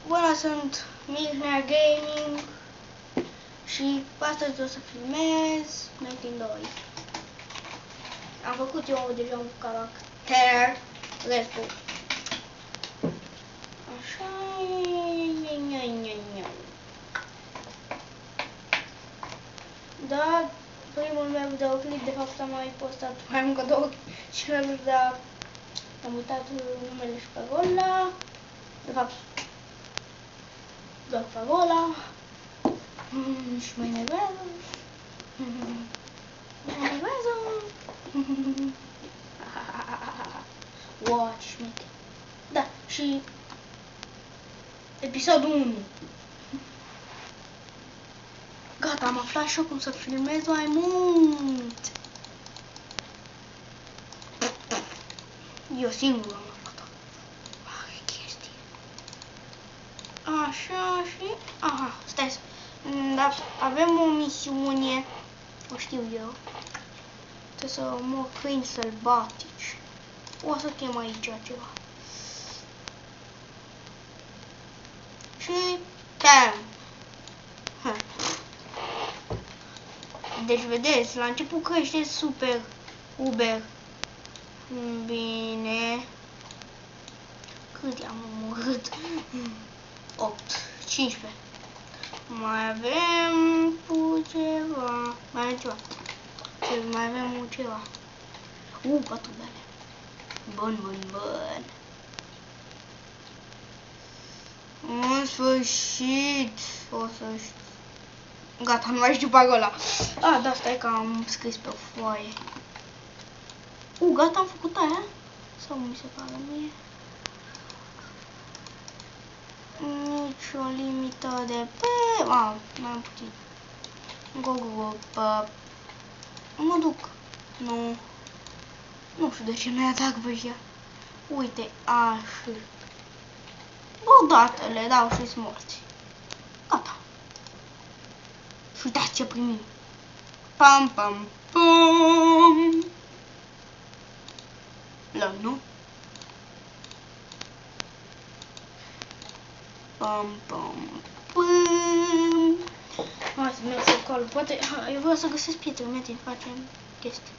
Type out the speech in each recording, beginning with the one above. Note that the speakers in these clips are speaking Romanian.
Bună, sunt Mihnea Gaming și astăzi o să filmez Metin 2. Am făcut eu deja un caracter, restul. Așa, da, primul meu videoclip, de fapt am mai postat mai încă două clipuri, dar am uitat numele și parola. De fapt, doar parola. Și mai nervează. Mai nervează. Wow, ce șmecher. Da, și episodul 1. Gata, am aflat și eu cum să filmez mai mult. Eu singur am aflat-o. Mare chestie. Așa și... Aha, stai să... Da, avem o misiune, o știu eu. Trebuie să omor câini sălbatici. O să chem aici ceva. Și... Bam! Deci, vedeți, la început crește super uber. Bine. Cât i-am omorât? 8, 15. Mai avem ceva. Mai avem ceva. Mai avem ceva. Pătubele. Bun. În sfârșit. O să știu. Gata, nu mai știu parola. Da, stai că am scris pe o foaie. Gata, am făcut aia? Sau mi se pare mie? Nici o limită de pe... mai am puțin. Mă duc. Nu știu de ce nu-i atac pe ea. Uite, așa. Odată le dau și-s morți. Gata. Și uitați ce primim. Pam. La nu? Pam. Hai să merg acolo. Poate, eu vreau să găsesc pietre, Metin, facem chestii.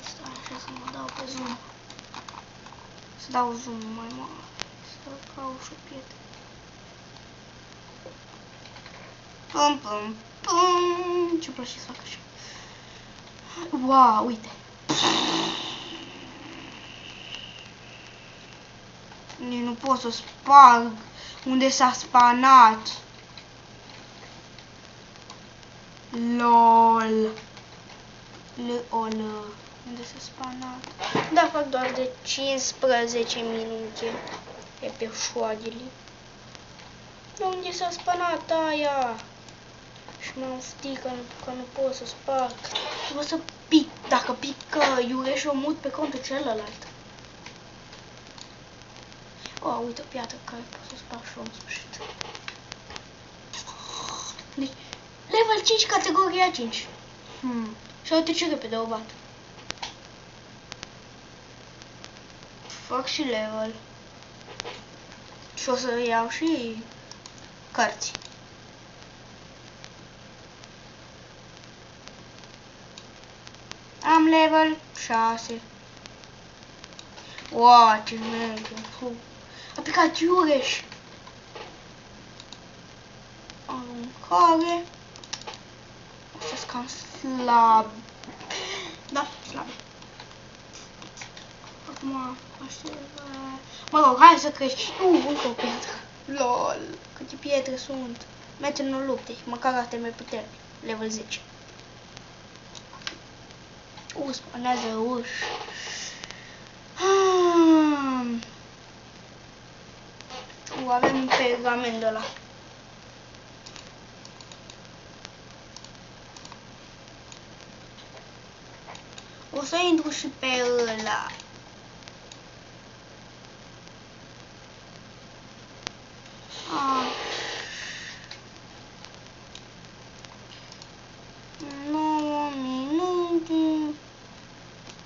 Stai așa să mă dau pe zoom. Să dau zoom mai mare. Să caut și o pietre. Pam. Ce-mi place să fac așa. Wow, uite. Nici nu pot să sparg unde s-a spanat. LOL. Unde s-a spanat? Da, fac doar de 15 minute e pe șoadele. Unde s-a spanat aia? Și m-am știt că nu pot să sparg. Trebuie să pic. Dacă pic iureș, o mut pe contul celălalt. Uite o piatră care pot să sparg și eu în sfârșit. Deci, level 5, categoria 5. Și uite ce repede o bat. Fac și level. Și o să iau și cărți. Am level 6. Wow, ce merge. A picat iureș. Aruncare. Astea-s cam slab. Da, slabe. Acum, mă rog, hai să crești. Încă o piatră. LOL, câte pietre sunt. Mergem în lupte, măcar asta e mai puternic. Level 10. Spawnează uși. Avem un pergament de ăla. O să intru și pe ăla.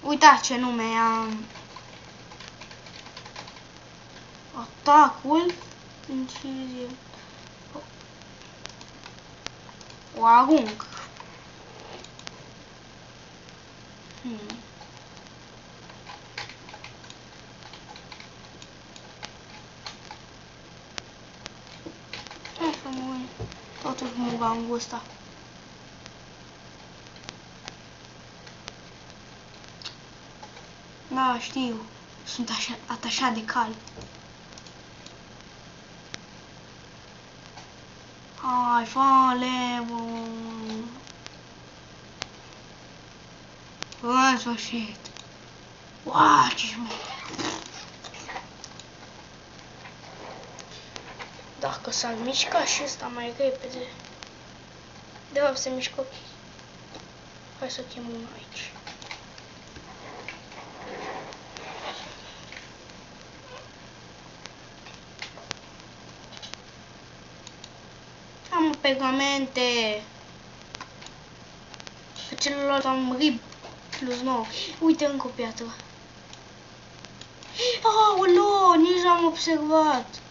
Uitați ce nume am. Atacul. Incizie. O arunc. Hai să mori. Totuși mă gangul ăsta. Da, știu. Sunt atașat de cal. Hai, fale, bă. În sfârșit. Uau, ce șmecher. Dacă s-ar mișca și ăsta mai repede. De fapt se mișcă. Hai să chem unul aici. Am pergamente. Pe celălalt am rib plus 9. Uite încă o piatră. Aoleo, nici n-am observat.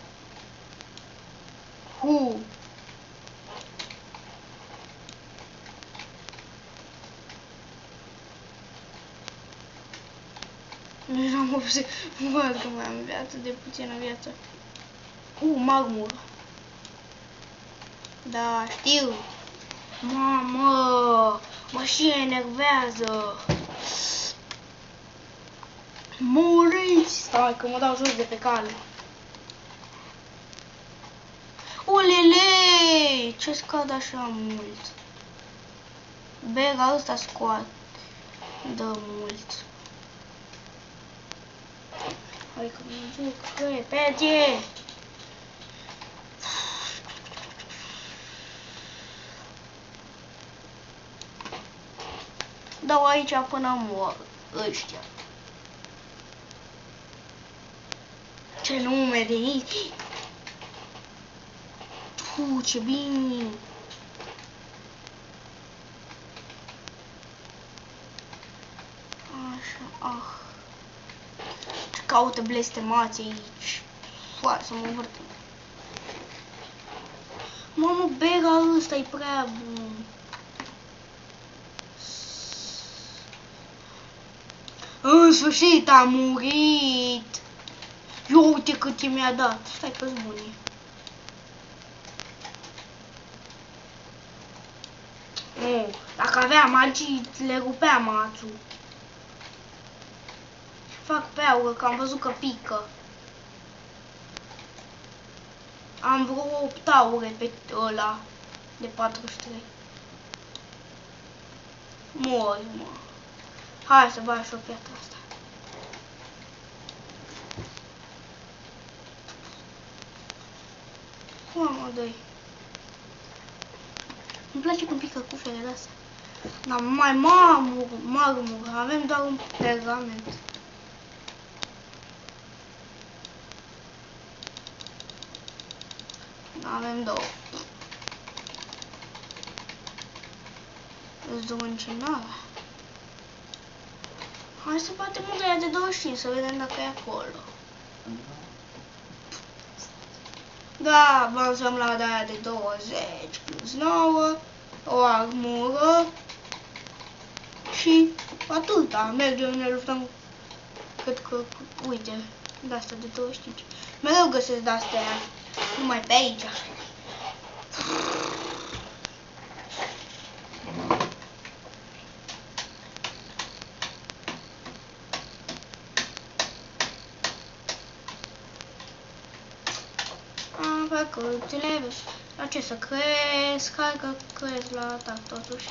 Nici n-am observat că mai am viață, de puțină viață. Marmură. Da, știu. Mamă, mă și enervează. Muriți! Stai că mă dau jos de pe cale. Olele! Ce scad așa mult? Bega ăsta scoate. Dă mult. Hai că mă duc repede! Dau aici până mor ăștia. Ce nume de aici! Ce bine! Așa, ce caută blestemații aici. Foarte să mă învârt. Mamă, bega ăsta e prea bun. În sfârșit a murit. Eu uite cât mi-a dat. Stai că-s bune. Nu, dacă avea magii, le rupea mațul. Fac pe aură, că am văzut că pică. Am vreo 8 aure pe ăla de 43. Mori, mă. Hai să bag și o piatră asta. Mamă, dă-i. Îmi place când pică cufele de astea. Dar mai marmură, avem doar un pergament. Avem două. Zdruncinarea. Hai să batem udaia de 25 să vedem dacă e acolo. Da, avansăm la udaia de 20 plus 9, o armură și atâta. Mergem, ne luptăm. Cred că, uite, de-astea de 25. Mereu găsesc de-astea, numai pe aici. Facultile, la ce să crezi? Hai că crezi la atac totuși.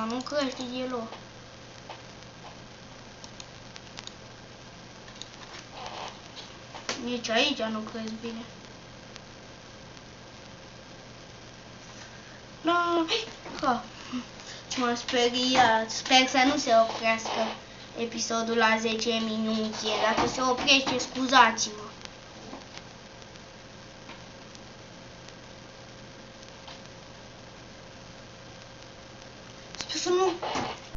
Nu crește deloc. Nici aici nu crezi bine. No. Ce m-am speriat. Sper să nu se oprească episodul la 10 minute. Dacă se oprește, scuzați-mă.